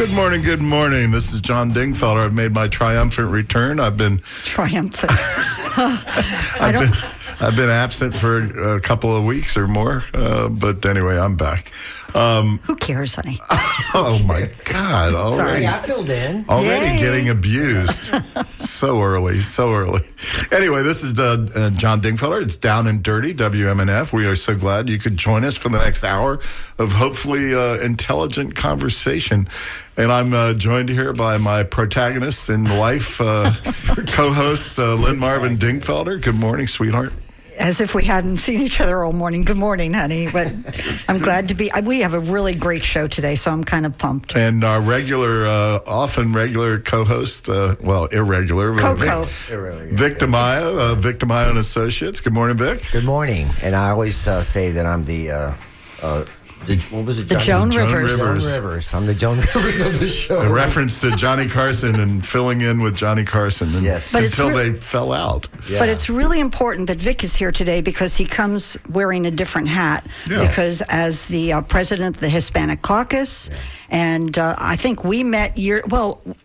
Good morning, good morning. This is John Dingfelder. I've made my triumphant return. I've been Triumphant. I've been absent for a couple of weeks or more, but anyway, I'm back. Who cares, honey? Oh my God! Already, Sorry, I filled in. Already Yay. getting abused. So early. Anyway, this is John Dingfelder. It's Down and Dirty, WMNF. We are so glad you could join us for the next hour of hopefully intelligent conversation. And I'm joined here by my protagonist in life, co-host Lynn Marvin Dingfelder. Good morning, sweetheart. As if we hadn't seen each other all morning. Good morning, honey. But I'm glad to be. We have a really great show today, so I'm kind of pumped. And our often regular co-host, irregular. Coco. Vic DeMaio, Vic DeMaio and Associates. Good morning, Vic. Good morning. And I always say that I'm what was it? The Joan Rivers. Joan Rivers. I'm the Joan Rivers of the show. A reference to Johnny Carson and filling in with Johnny Carson. And Yes. But until they fell out. Yeah. But it's really important that Vic is here today because he comes wearing a different hat. Yeah. Because as the president of the Hispanic Caucus, and I think we met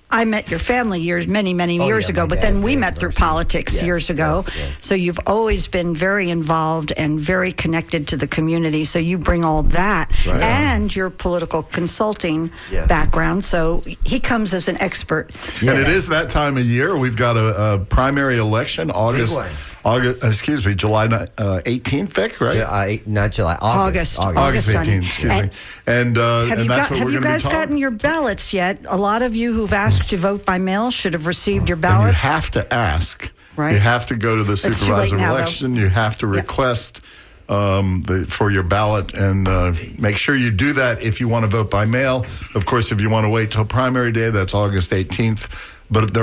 I met your family many years ago, my but dad then we did met through first. politics Yes, years ago. yes. So you've always been very involved and very connected to the community. So you bring all that Right. and your political consulting Yeah. background. So he comes as an expert. And it is that time of year. We've got a primary election, July 18th, Vic, right? Not July. August. August 18th, excuse me. And Have you, that's what have we're you going to be guys talking. gotten your ballots yet? A lot of you who've asked to vote by mail should have received your And you ballots. have to ask. Right. You have to go to the too late supervisor now, though. election. You have to request for your ballot, and make sure you do that if you want to vote by mail. Of course, if you want to wait till primary day, that's August 18th. But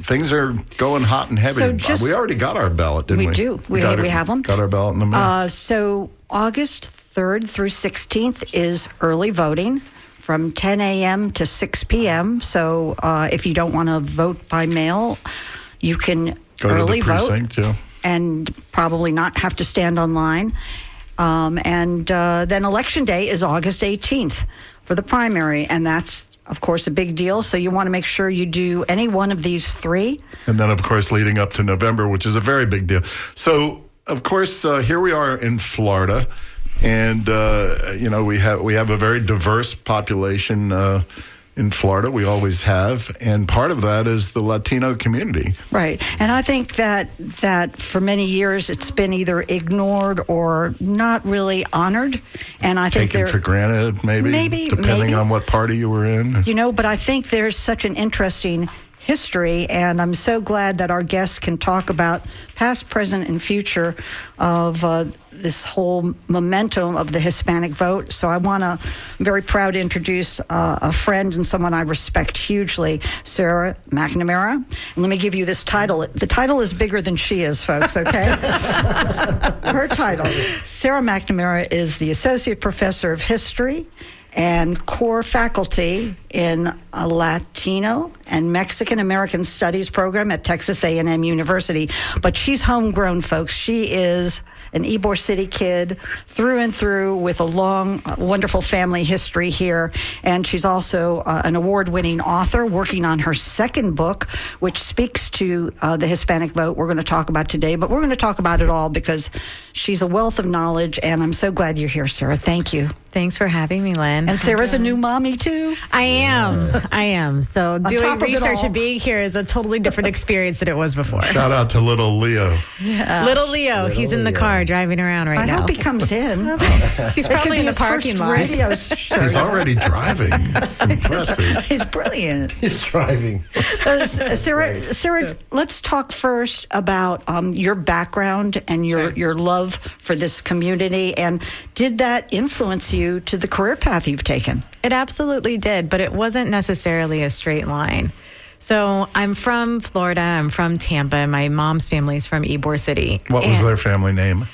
things are going hot and heavy. So just- we already got our ballot, didn't we? We do. We have them. Got our ballot in the mail. So August 3rd through 16th is early voting from 10 a.m. to 6 p.m. So if you don't want to vote by mail, you can Go to early the vote precinct, yeah. and probably not have to stand online. And then Election Day is August 18th for the primary, and that's, of course, a big deal. So you want to make sure you do any one of these three. And then, of course, leading up to November, which is a very big deal. So, of course, here we are in Florida, and we have a very diverse population in Florida. We always have, and part of that is the Latino community. Right. And I think that for many years it's been either ignored or not really honored. And I think Taken for granted, maybe depending on what party you were in. But I think there's such an interesting history, and I'm so glad that our guests can talk about past, present, and future of this whole momentum of the Hispanic vote. So I'm very proud to introduce a friend and someone I respect hugely, Sarah McNamara. And let me give you this title. The title is bigger than she is, folks, okay? Her title, Sarah McNamara, is the Associate Professor of History and core faculty in a Latino and Mexican American Studies program at Texas A&M University. But she's homegrown, folks. She is an Ybor City kid through and through with a long, wonderful family history here. And she's also an award-winning author working on her second book, which speaks to the Hispanic vote we're going to talk about today. But we're going to talk about it all because she's a wealth of knowledge, and I'm so glad you're here, Sarah. Thank you. Thanks for having me, Lynn. And Sarah's a new mommy, too. I am. So doing top of it research all. and being here is a totally different experience than it was before. Shout out to little Leo. Little Leo, he's in the car driving around right I now. hope he comes in. He's It could probably be in the his parking first lot. radio show. He's already driving. It's impressive. He's brilliant. He's driving. Sarah, let's talk first about your background and your love for this community. And did that influence you to the career path you've taken? It absolutely did, but it wasn't necessarily a straight line. So I'm from Florida. I'm from Tampa. My mom's family's from Ybor City. What was their family name?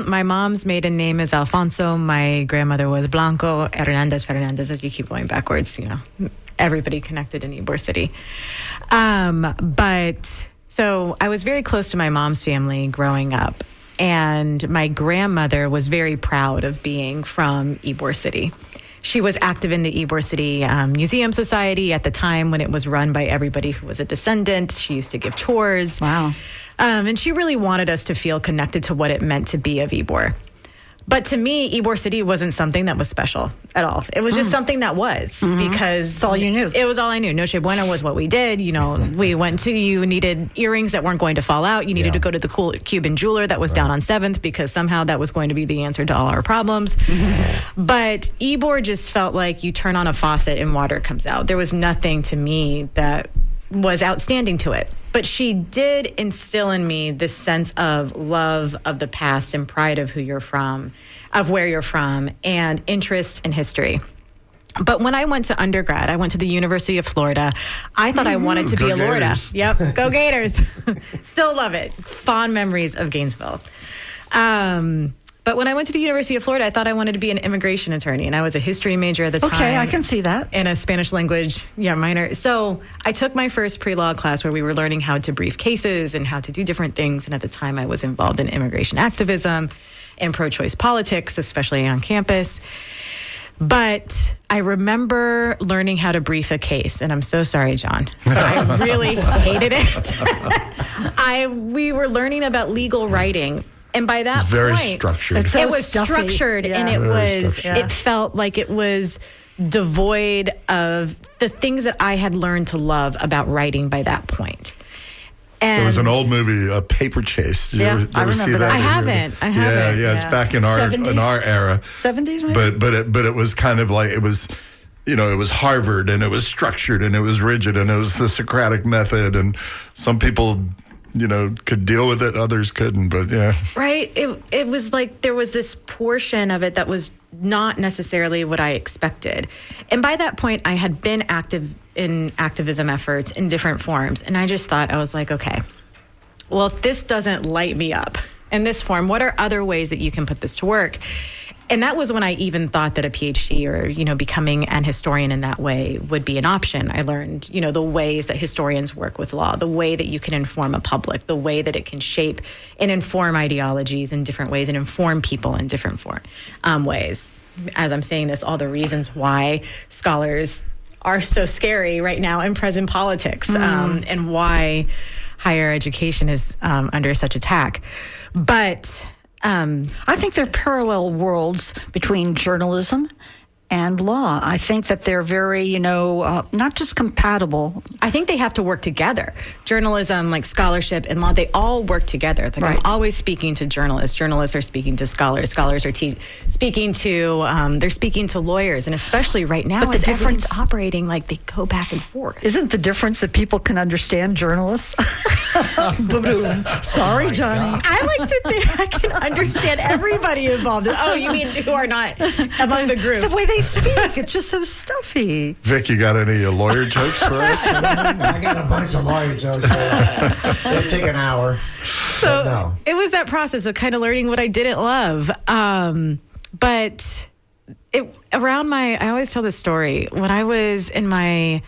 My mom's maiden name is Alfonso. My grandmother was Blanco Hernandez Fernandez. As you keep going backwards, everybody connected in Ybor City. But so I was very close to my mom's family growing up. And my grandmother was very proud of being from Ybor City. She was active in the Ybor City Museum Society at the time when it was run by everybody who was a descendant. She used to give tours. Wow. And she really wanted us to feel connected to what it meant to be of Ybor. But to me, Ybor City wasn't something that was special at all. It was just something that was because It's all you knew. It was all I knew. Noche Buena was what we did. You needed earrings that weren't going to fall out. You needed to go to the cool Cuban jeweler that was down on 7th because somehow that was going to be the answer to all our problems. But Ybor just felt like you turn on a faucet and water comes out. There was nothing to me that was outstanding to it. But she did instill in me this sense of love of the past and pride of who you're from, of where you're from, and interest in history. But when I went to undergrad, I went to the University of Florida. I thought I wanted to be a Lorda. Gators. Yep, go Gators. Still love it. Fond memories of Gainesville. But when I went to the University of Florida, I thought I wanted to be an immigration attorney, and I was a history major at the time. Okay, I can see that. And a Spanish language, minor. So I took my first pre-law class where we were learning how to brief cases and how to do different things. And at the time, I was involved in immigration activism and pro-choice politics, especially on campus. But I remember learning how to brief a case, and I'm so sorry, John, but I really hated it. We were learning about legal writing. And by that Very point, structured. It's so it was stuffy. structured, Yeah. and it Very was. structured. It felt like it was devoid of the things that I had learned to love about writing by that point. And There was an old movie, Paper Chase. Did you Yeah, ever, I ever see remember that? that. I haven't. Yeah, it's Yeah. back in our 70s? era. 70s maybe? But it was kind of like it was, it was Harvard and it was structured and it was rigid and it was the Socratic method, and some people could deal with it, others couldn't. But yeah, Right. It was like there was this portion of it that was not necessarily what I expected. And by that point, I had been active in activism efforts in different forms. And I just thought, I was like, okay, well, if this doesn't light me up in this form, what are other ways that you can put this to work? And that was when I even thought that a PhD or, becoming an historian in that way would be an option. I learned, the ways that historians work with law, the way that you can inform a public, the way that it can shape and inform ideologies in different ways and inform people in different ways. As I'm saying this, all the reasons why scholars are so scary right now in present politics, and why higher education is under such attack. But I think there are parallel worlds between journalism and law. I think that they're very, not just compatible. I think they have to work together. Journalism, like scholarship and law, they all work together. Like Right. I'm always speaking to journalists. Journalists are speaking to scholars. Scholars are speaking to lawyers. And especially right now, But the as everything's difference- operating, like they go back and forth. Isn't the difference that people can understand journalists? Sorry, Johnny. I like to think I can understand everybody involved. Oh, you mean who are not among the group? The way they speak, it's just so stuffy. Vic, you got any lawyer jokes for us? I got a bunch of lawyer jokes. It'll take an hour. So No. it was that process of kind of learning what I didn't love. But I always tell this story, when I was in my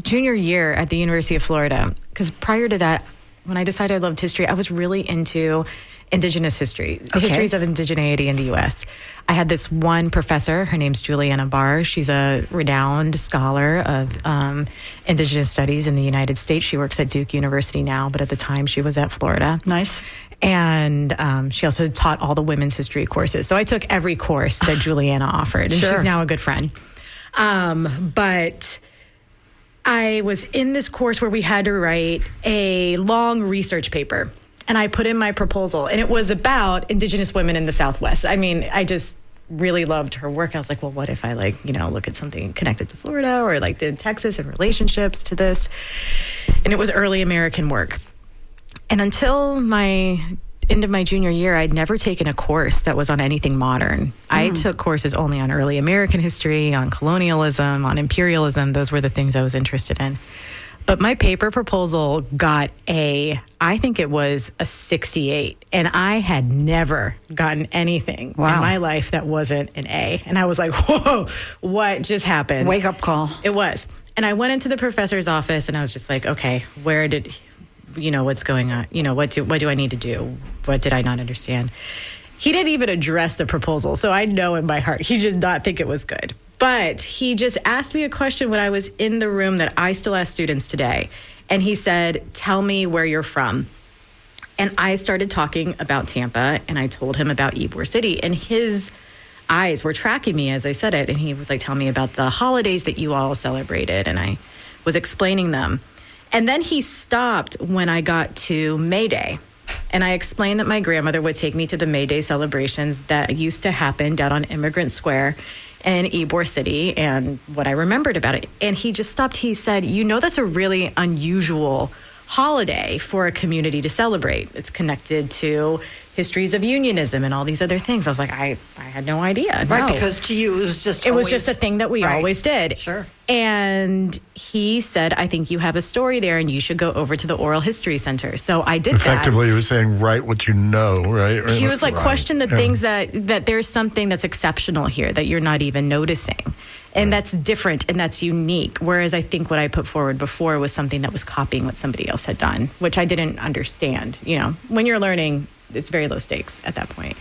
junior year at the University of Florida, because prior to that, when I decided I loved history, I was really into Indigenous history, the Okay. histories of indigeneity in the U.S. I had this one professor, her name's Juliana Barr. She's a renowned scholar of Indigenous studies in the United States. She works at Duke University now, but at the time she was at Florida. Nice. And she also taught all the women's history courses. So I took every course that Juliana offered, and Sure. she's now a good friend. But I was in this course where we had to write a long research paper. And I put in my proposal, and it was about Indigenous women in the Southwest. I mean, I just really loved her work. I was like, well, what if I look at something connected to Florida or like the Texas and relationships to this? And it was early American work. And until my end of my junior year, I'd never taken a course that was on anything modern. I took courses only on early American history, on colonialism, on imperialism. Those were the things I was interested in. But my paper proposal got I think it was a 68. And I had never gotten anything in Wow. my life that wasn't an A. And I was like, whoa, what just happened? Wake up call. It was. And I went into the professor's office and I was just like, okay, what's going on? What do I need to do? What did I not understand? He didn't even address the proposal. So I know in my heart, he did not think it was good. But he just asked me a question when I was in the room that I still ask students today. And he said, tell me where you're from. And I started talking about Tampa, and I told him about Ybor City. And his eyes were tracking me as I said it. And he was like, tell me about the holidays that you all celebrated. And I was explaining them. And then he stopped when I got to May Day. And I explained that my grandmother would take me to the May Day celebrations that used to happen down on Immigrant Square in Ybor City and what I remembered about it. And he just stopped. He said, you know, that's a really unusual holiday for a community to celebrate. It's connected to histories of unionism and all these other things. I was like, I had no idea. Right, No. because to you, It was just a thing that we Right. always did. Sure. And he said, I think you have a story there and you should go over to the Oral History Center. So I did Effectively, he was saying, write what you know, right? that. He was like, question the Yeah. things that there's something that's exceptional here that you're not even noticing. And that's different and that's unique. Whereas I think what I put forward before was something that was copying what somebody else had done, which I didn't understand. You know, when you're learning, it's very low stakes at that point.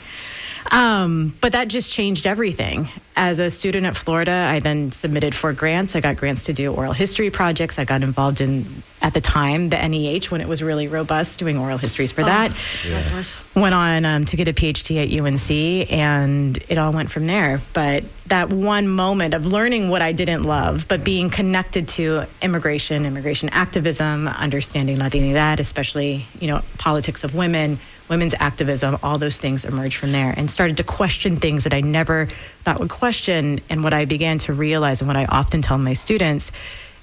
But that just changed everything. As a student at Florida, I then submitted for grants. I got grants to do oral history projects. I got involved in, at the time, the NEH when it was really robust, doing oral histories for that. God bless. Went on to get a PhD at UNC, and it all went from there. But that one moment of learning what I didn't love, but being connected to immigration activism, understanding Latinidad, especially, you know, politics of women, women's activism, all those things emerged from there and started to question things that I never thought would question. And what I began to realize, and what I often tell my students,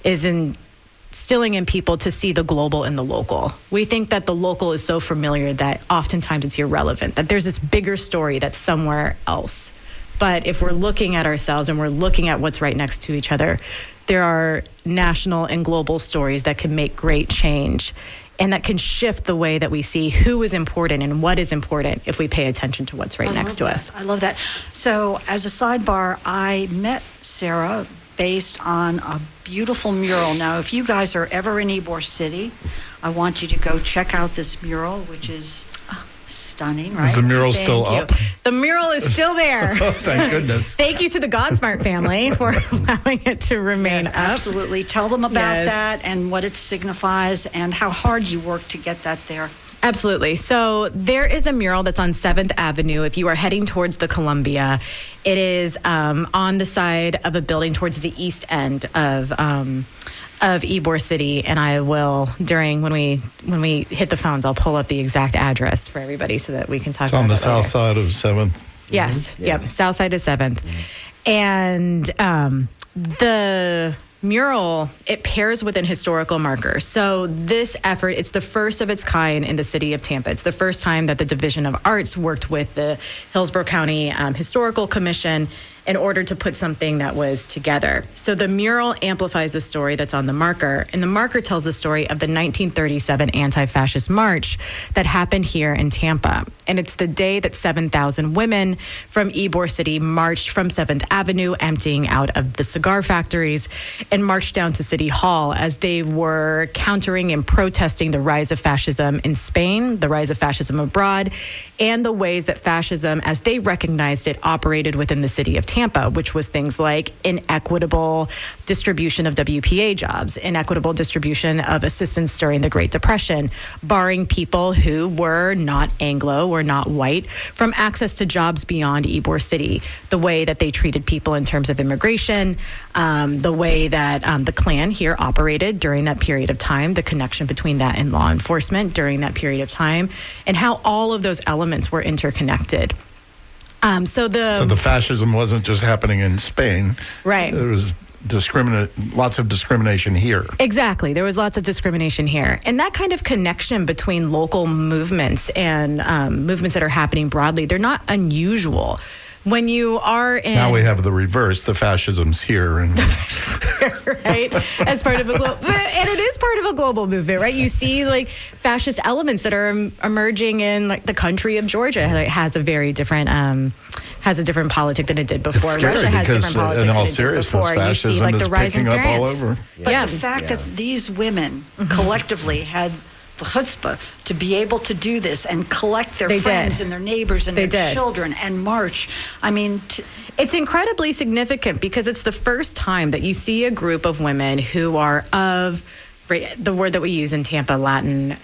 is instilling in people to see the global and the local. We think that the local is so familiar that oftentimes it's irrelevant, that there's this bigger story that's somewhere else. But if we're looking at ourselves and we're looking at what's right next to each other, there are national and global stories that can make great change and that can shift the way that we see who is important and what is important if we pay attention to what's right next to us. I love that. So, as a sidebar, I met Sarah based on a beautiful mural. Now, if you guys are ever in Ybor City, I want you to go check out this mural, which is stunning, right? Is the mural Thank still you. up? The mural is still there. Oh, thank goodness. Thank you to the Godsmart family for allowing it to remain up. Absolutely. Tell them about Yes. that and what it signifies and how hard you work to get that there. Absolutely. So there is a mural that's on 7th Avenue. If you are heading towards the Columbia, it is on the side of a building towards the east end of Ybor City. And I will, when we hit the phones, I'll pull up the exact address for everybody so that we can talk It's about on the it south later. side of 7th. Yes. Yep. South side is 7th. And the mural, it pairs with an historical marker. So this effort, it's the first of its kind in the city of Tampa. It's the first time that the Division of Arts worked with the Hillsborough County Historical Commission in order to put something that was together. So the mural amplifies the story that's on the marker, and the marker tells the story of the 1937 anti-fascist march that happened here in Tampa. And it's the day that 7,000 women from Ybor City marched from 7th Avenue, emptying out of the cigar factories, and marched down to City Hall as they were countering and protesting the rise of fascism in Spain, the rise of fascism abroad, and the ways that fascism, as they recognized it, operated within the city of Tampa, which was things like inequitable distribution of WPA jobs, inequitable distribution of assistance during the Great Depression, barring people who were not Anglo or not white from access to jobs beyond Ybor City, the way that they treated people in terms of immigration, the way that the Klan here operated during that period of time, the connection between that and law enforcement during that period of time, and how all of those elements were interconnected. So the fascism wasn't just happening in Spain. Right. There was lots of discrimination here. Exactly. There was lots of discrimination here. And that kind of connection between local movements and movements that are happening broadly, they're not unusual. When you are in... Now we have the reverse. The fascism's here. And right? As part of a global... And it is part of a global movement, right? You see, like, fascist elements that are emerging in, like, the country of Georgia. It has a very different... has a different politic than it did before. it's scary Russia has because, different politics in than all it did seriousness, before. You fascism see, like, the is rise in picking up all France. over. But Yeah. the fact that these women collectively had the chutzpah to be able to do this and collect their They friends did. and their neighbors and They their did. children and march. I mean, It's incredibly significant because it's the first time that you see a group of women who are of the word that we use in Tampa, Latin,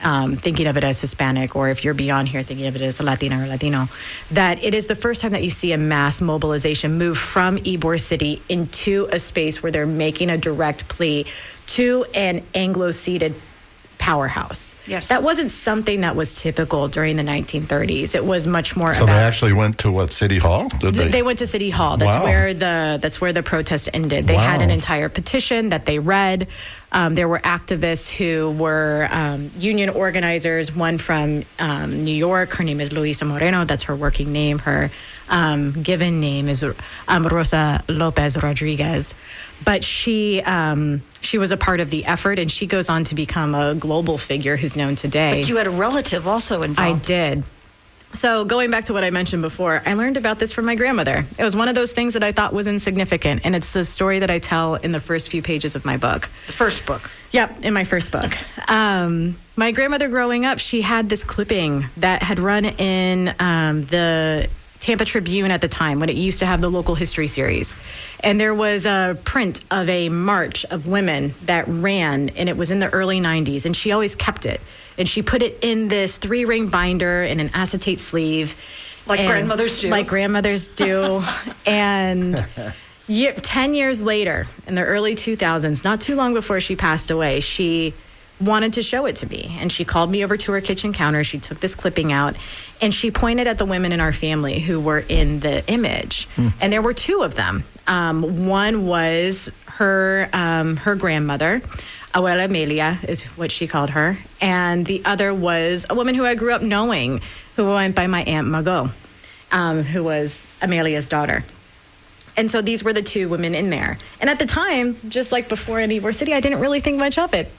thinking of it as Hispanic, or if you're beyond here, thinking of it as Latina or Latino, that it is the first time that you see a mass mobilization move from Ybor City into a space where they're making a direct plea to an Anglo-seated powerhouse. Yes. That wasn't something that was typical during the 1930s. It was much more So about... they actually went to what, City Hall? Did They went to City Hall. That's Wow. where the protest ended. They had an Wow. entire petition that they read. There were activists who were union organizers. One from New York. Her name is Luisa Moreno. That's her working name. Her given name is Rosa Lopez Rodriguez. But she was a part of the effort, and she goes on to become a global figure who's known today. but you had a relative also I involved. did. So going back to what I mentioned before, I learned about this from my grandmother. It was one of those things that I thought was insignificant, and it's a story that I tell in the first few pages of my book. The first book. Yep, in my first book. My grandmother growing up, she had this clipping that had run in the Tampa Tribune at the time when it used to have the local history series. And there was a print of a march of women that ran, and it was in the early 90s, and she always kept it. And she put it in this 3-ring binder in an acetate sleeve. Like And- grandmothers do. Like grandmothers do. And 10 years later, in the early 2000s, not too long before she passed away, she wanted to show it to me. And she called me over to her kitchen counter. She took this clipping out, and she pointed at the women in our family who were in the image. And there were 2 of them. One was her grandmother, Abuela Amelia is what she called her. And the other was a woman who I grew up knowing, who went by my Aunt Margot, who was Amelia's daughter. And so these were the 2 women in there. And at the time, just like before in Ybor City, I didn't really think much of it.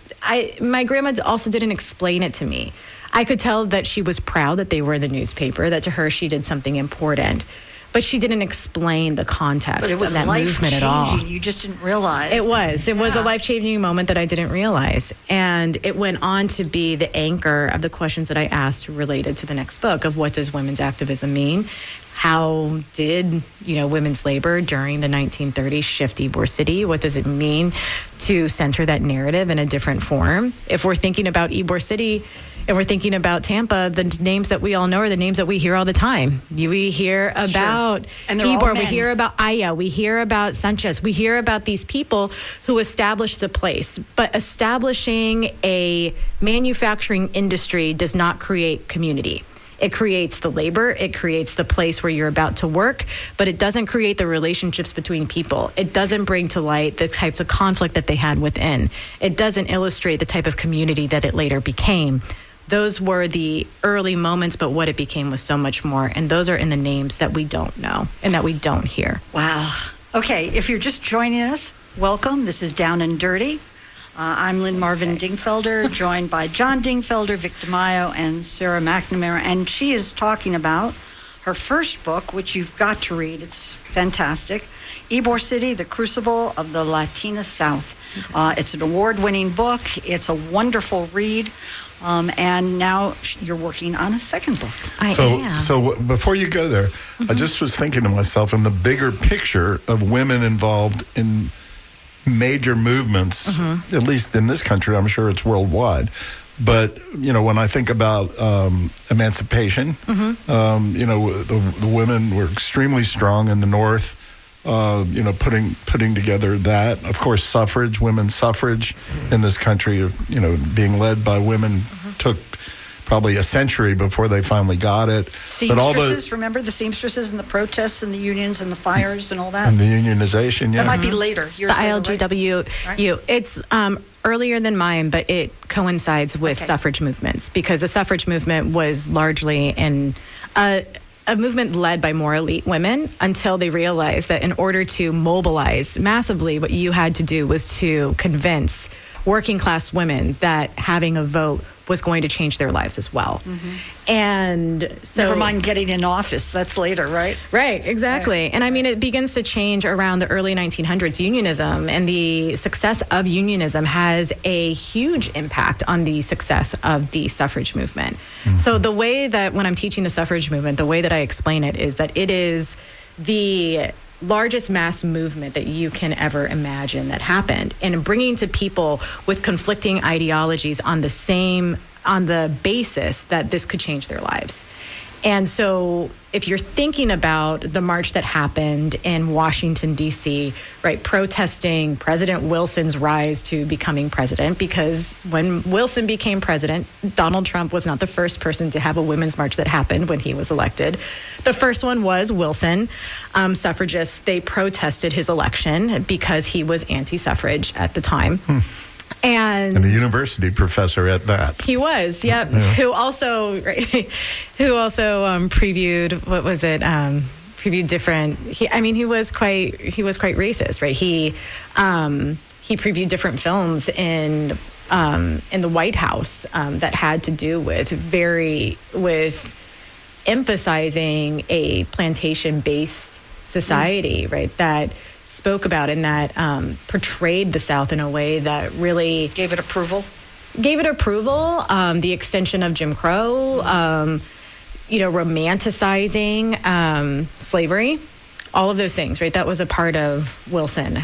My grandma also didn't explain it to me. I could tell that she was proud that they were in the newspaper, that to her she did something important. But she didn't explain the context But it was of that movement at all. life-changing. You just didn't realize. It was. It was a Yeah. life-changing moment that I didn't realize. And it went on to be the anchor of the questions that I asked related to the next book of what does women's activism mean? How did, women's labor during the 1930s shift Ybor City? What does it mean to center that narrative in a different form? If we're thinking about Ybor City and we're thinking about Tampa, the names that we all know are the names that we hear all the time. We hear about And they're all Ybor, we men. hear about Aya, we hear about Sanchez, we hear about these people who established the place. But establishing a manufacturing industry does not create community. It creates the labor, it creates the place where you're about to work, but it doesn't create the relationships between people. It doesn't bring to light the types of conflict that they had within. It doesn't illustrate the type of community that it later became. Those were the early moments, but what it became was so much more. And those are in the names that we don't know and that we don't hear. Wow. Okay, if you're just joining us, welcome. This is Down and Dirty. I'm Lynn Marvin Dingfelder, joined by John Dingfelder, Vic DeMaio, and Sarah McNamara. And she is talking about her first book, which you've got to read. It's fantastic. Ybor City, The Crucible of the Latina South. It's an award-winning book. It's a wonderful read. And now you're working on a second book. I am. So before you go there, I just was thinking to myself in the bigger picture of women involved in major movements, at least in this country, I'm sure it's worldwide. But, when I think about emancipation, the women were extremely strong in the North, putting together that. Of course, suffrage, women's suffrage in this country, being led by women took probably a century before they finally got it. Seamstresses, remember the seamstresses and the protests and the unions and the fires and all that? And the unionization, yeah. That might be later. The ILGWU. Right? It's earlier than mine, but it coincides with suffrage movements because the suffrage movement was largely a movement led by more elite women until they realized that in order to mobilize massively, what you had to do was to convince working class women that having a vote was going to change their lives as well. And so Never mind getting in office. That's later, right? Right, exactly. Right. And I mean, it begins to change around the early 1900s. Unionism and the success of unionism has a huge impact on the success of the suffrage movement. So the way that when I'm teaching the suffrage movement, the way that I explain it is that it is the largest mass movement that you can ever imagine that happened, and bringing to people with conflicting ideologies on the basis that this could change their lives. And so if you're thinking about the march that happened in Washington, D.C., right, protesting President Wilson's rise to becoming president, because when Wilson became president, Donald Trump was not the first person to have a women's march that happened when he was elected. The first one was Wilson. Suffragists, they protested his election because he was anti-suffrage at the time. And a university professor at that. He was, yep. Yeah. Who also previewed, what was it? Previewed different. He was quite racist, right? He previewed different films in the White House that had to do with emphasizing a plantation-based society, right? That spoke about and that portrayed the South in a way that really gave it approval. The extension of Jim Crow, romanticizing slavery, all of those things, right? That was a part of Wilson.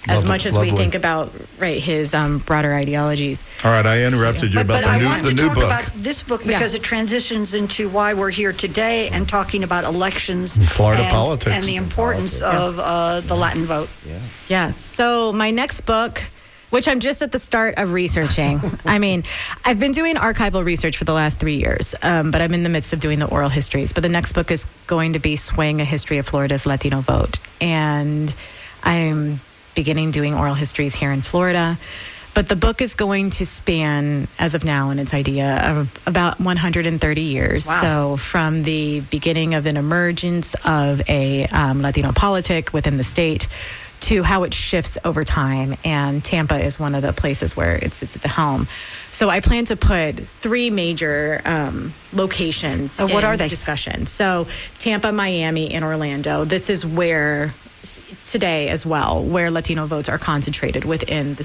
As much as we think about his broader ideologies. All right, I interrupted you about the new book. But I wanted to talk about this book because it transitions into why we're here today and talking about elections and Florida politics and the importance of the Latin vote. Yes. So my next book, which I'm just at the start of researching. I've been doing archival research for the last 3 years, but I'm in the midst of doing the oral histories. But the next book is going to be Swing, A History of Florida's Latino Vote. And I'm beginning doing oral histories here in Florida. But the book is going to span, as of now, in its idea, of about 130 years. Wow. So from the beginning of an emergence of a Latino politic within the state to how it shifts over time. And Tampa is one of the places where it's at the helm. So I plan to put 3 major locations what are they? Discussion. So Tampa, Miami, and Orlando. This is where today as well, where Latino votes are concentrated within the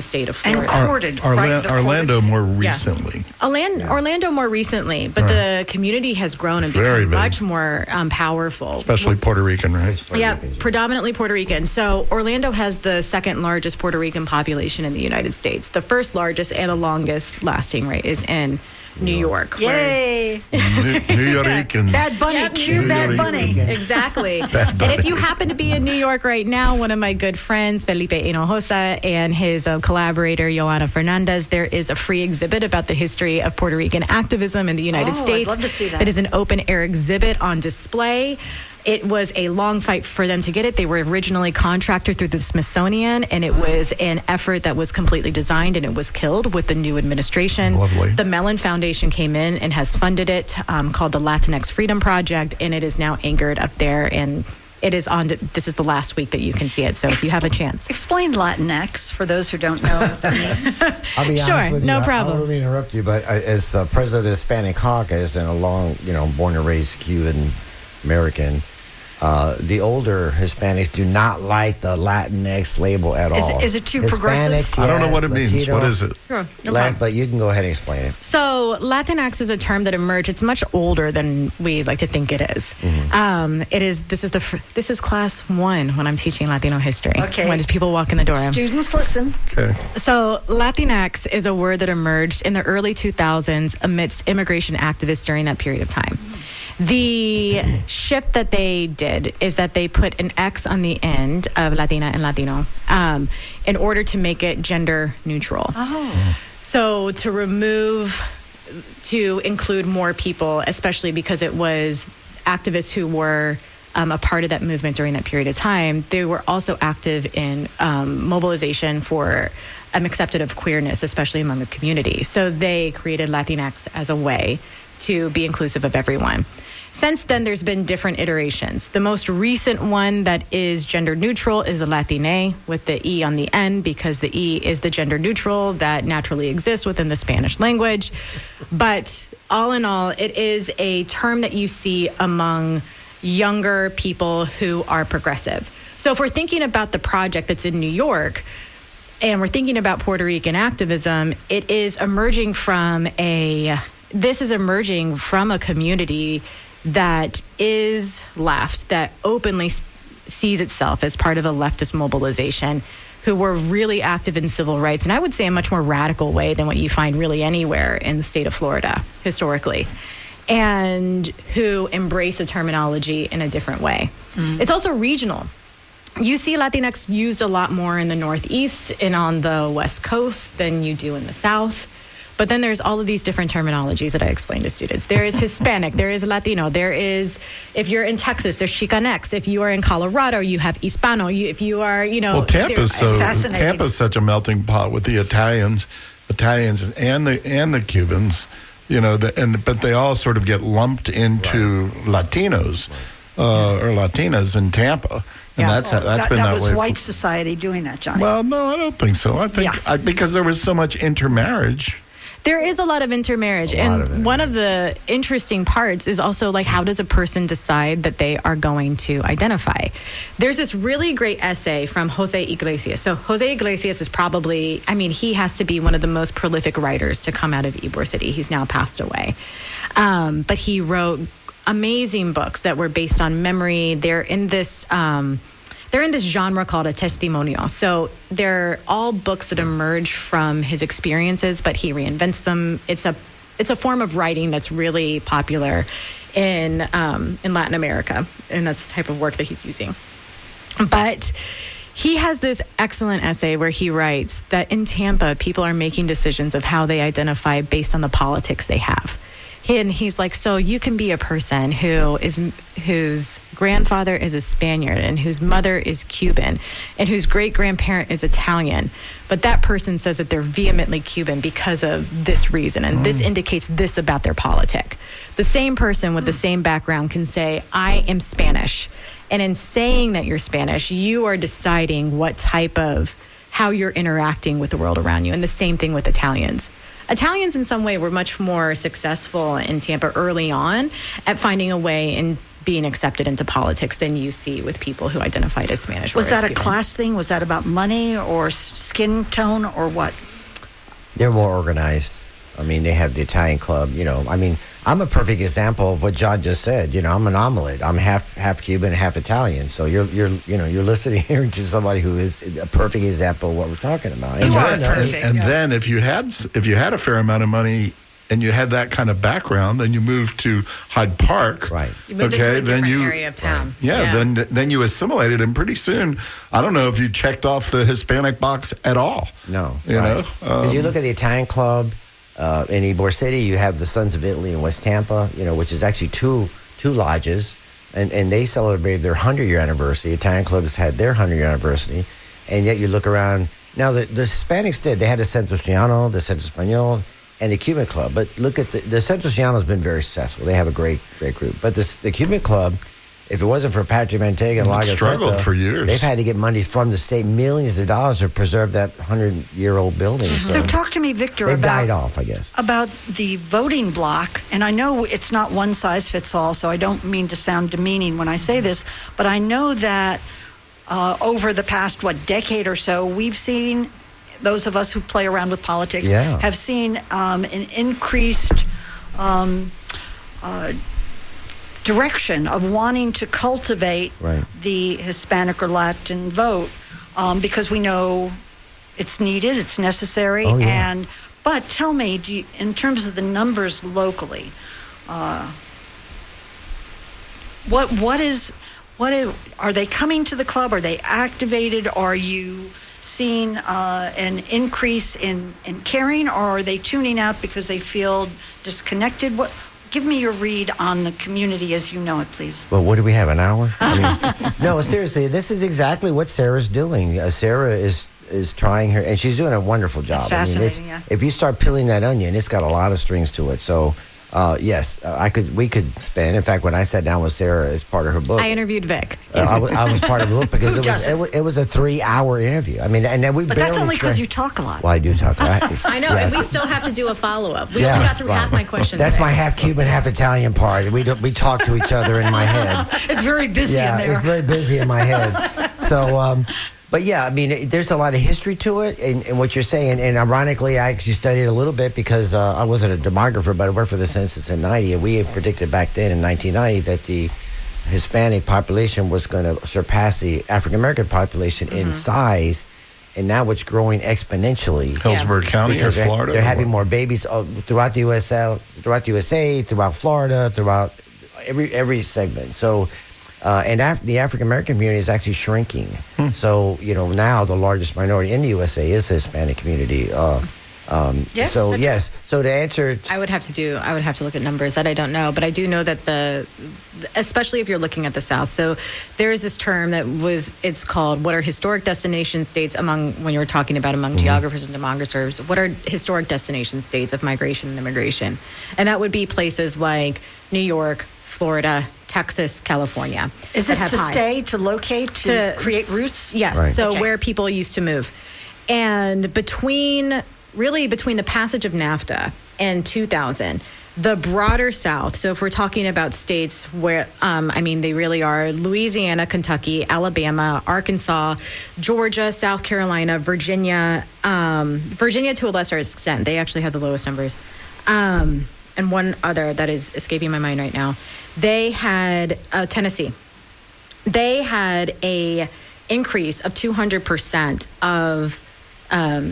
state of Florida. And courted, Orlando more recently. Orlando more recently, but the community has grown and become much more powerful. Especially Puerto Rican, right? Predominantly Puerto Rican. So Orlando has the second largest Puerto Rican population in the United States. The first largest and the longest lasting rate is in New York. Yay! New Yorkers. Bad Bunny, cue Bad Bunny. Exactly. And if you happen to be in New York right now, one of my good friends, Felipe Hinojosa, and his collaborator, Joana Fernandez, there is a free exhibit about the history of Puerto Rican activism in the United States. I'd love to see that. It is an open-air exhibit on display. It was a long fight for them to get it. They were originally contracted through the Smithsonian, and it was an effort that was completely designed, and it was killed with the new administration. Lovely. The Mellon Foundation came in and has funded it, called the Latinx Freedom Project, and it is now anchored up there, and it is on. This is the last week that you can see it, so if you have a chance. Explain Latinx for those who don't know what that means. I'll be honest with you. No problem. I don't really interrupt you, but as president of the Hispanic Caucus and a long, born and raised Cuban American, the older Hispanics do not like the Latinx label at all. Is it too progressive? Yes, I don't know what it means. Latino, What is it? Sure, no problem. But you can go ahead and explain it. So Latinx is a term that emerged. It's much older than we like to think it is. Mm-hmm. This is class 1 when I'm teaching Latino history. Okay. When people walk in the door. Students, listen. Okay. So Latinx is a word that emerged in the early 2000s amidst immigration activists during that period of time. The shift that they did is that they put an X on the end of Latina and Latino in order to make it gender neutral. Oh. So to include more people, especially because it was activists who were a part of that movement during that period of time. They were also active in mobilization for acceptance of queerness, especially among the community. So they created Latinx as a way to be inclusive of everyone. Since then, there's been different iterations. The most recent one that is gender neutral is the Latine with the E on the end, because the E is the gender neutral that naturally exists within the Spanish language. But all in all, it is a term that you see among younger people who are progressive. So if we're thinking about the project that's in New York, and we're thinking about Puerto Rican activism, it is emerging from a community that is left, that openly sees itself as part of a leftist mobilization, who were really active in civil rights, and I would say a much more radical way than what you find really anywhere in the state of Florida historically, and who embrace a terminology in a different way. It's also regional. You see Latinx used a lot more in the Northeast and on the West Coast than you do in the South. But then there's all of these different terminologies that I explain to students. There is Hispanic, there is Latino, there is, if you're in Texas, there's Chicanx. If you are in Colorado, you have Hispano. If you are, Well, Tampa's such a melting pot with the Italians and the Cubans, but they all sort of get lumped into Latinos or Latinas in Tampa. And that's been that way. That was white society doing that, Johnny. Well, no, I don't think so. I think because there was so much intermarriage. There is a lot of intermarriage. And one of the interesting parts is also like, how does a person decide that they are going to identify? There's this really great essay from Jose Iglesias. So Jose Iglesias is probably, he has to be one of the most prolific writers to come out of Ybor City. He's now passed away. But he wrote amazing books that were based on memory. They're in this genre called a testimonio. So they're all books that emerge from his experiences, but he reinvents them. It's a form of writing that's really popular in Latin America, and that's the type of work that he's using. But he has this excellent essay where he writes that in Tampa, people are making decisions of how they identify based on the politics they have. And he's like, so you can be a person whose grandfather is a Spaniard and whose mother is Cuban and whose great-grandparent is Italian, but that person says that they're vehemently Cuban because of this reason, and this indicates this about their politic. The same person with the same background can say, I am Spanish. And in saying that you're Spanish, you are deciding how you're interacting with the world around you. And the same thing with Italians. Italians in some way were much more successful in Tampa early on at finding a way in being accepted into politics than you see with people who identified as Spanish. Was that a class thing? Was that about money or skin tone or what? They're more organized. They have the Italian club, I'm a perfect example of what John just said. I'm an omelet. I'm half Cuban, half Italian. So you're listening here to somebody who is a perfect example of what we're talking about. Then if you had a fair amount of money and you had that kind of background and you moved to Hyde Park, right? You moved into a different area of town. Right. Then you assimilated, and pretty soon, I don't know if you checked off the Hispanic box at all. No, if you look at the Italian club. In Ybor City, you have the Sons of Italy in West Tampa, which is actually two lodges, and they celebrated their 100-year anniversary. Italian clubs had their 100-year anniversary, and yet you look around. Now, the Hispanics they had the Centro Ciudadano, the Centro Español, and the Cuban club. But look at the Centro Ciudadano has been very successful. They have a great group. But the Cuban club, if it wasn't for Patrick Manteiga and Lago struggled for years. They've had to get money from the state, millions of dollars, to preserve that 100-year-old building. So talk to me, Victor, they've died off, I guess. About the voting block. And I know it's not one size fits all, so I don't mean to sound demeaning when I say this, but I know that over the past, decade or so, we've seen, those of us who play around with politics, have seen an increased direction of wanting to cultivate the Hispanic or Latin vote because we know it's needed, it's necessary. But tell me, in terms of the numbers locally, what are they coming to the club? Are they activated? Are you seeing an increase in caring, or are they tuning out because they feel disconnected? Give me your read on the community as you know it, please. Well, what do we have, an hour? No, seriously, this is exactly what Sarah's doing. Sarah is trying her, and she's doing a wonderful job. It's fascinating, If you start peeling that onion, it's got a lot of strings to it. So Yes, we could spend. In fact, when I sat down with Sarah as part of her book, I interviewed Vic. I was part of the book because it was a 3-hour interview. I mean, and then we. But that's only because you talk a lot. Well, I do talk. I know, and we still have to do a follow-up. We only got through half my questions. That's today. my half Cuban, half Italian part. We talk to each other in my head. It's very busy in there. It's very busy in my head. So, but yeah, I mean, there's a lot of history to it, and what you're saying. And ironically, I actually studied a little bit because I wasn't a demographer, but I worked for the census in '90, and we had predicted back then in 1990 that the Hispanic population was going to surpass the African American population in size, and now it's growing exponentially. Hillsborough County or Because Florida? they're having more babies throughout the USA, throughout Florida, throughout every segment. So, and the African American community is actually shrinking. So, now the largest minority in the USA is the Hispanic community. Yes. So yes. So to answer, I would have to look at numbers that I don't know, but I do know that especially if you're looking at the South. So there is this term it's called what are historic destination states when you're talking about among geographers and demographers, what are historic destination states of migration and immigration? And that would be places like New York, Florida, Texas, California. Is this to stay, to locate, to create roots? Yes. Right. So where people used to move. And between the passage of NAFTA and 2000, the broader South, so if we're talking about states where, they really are Louisiana, Kentucky, Alabama, Arkansas, Georgia, South Carolina, Virginia to a lesser extent. They actually have the lowest numbers. And one other that is escaping my mind right now. They had Tennessee. They had a increase of 200%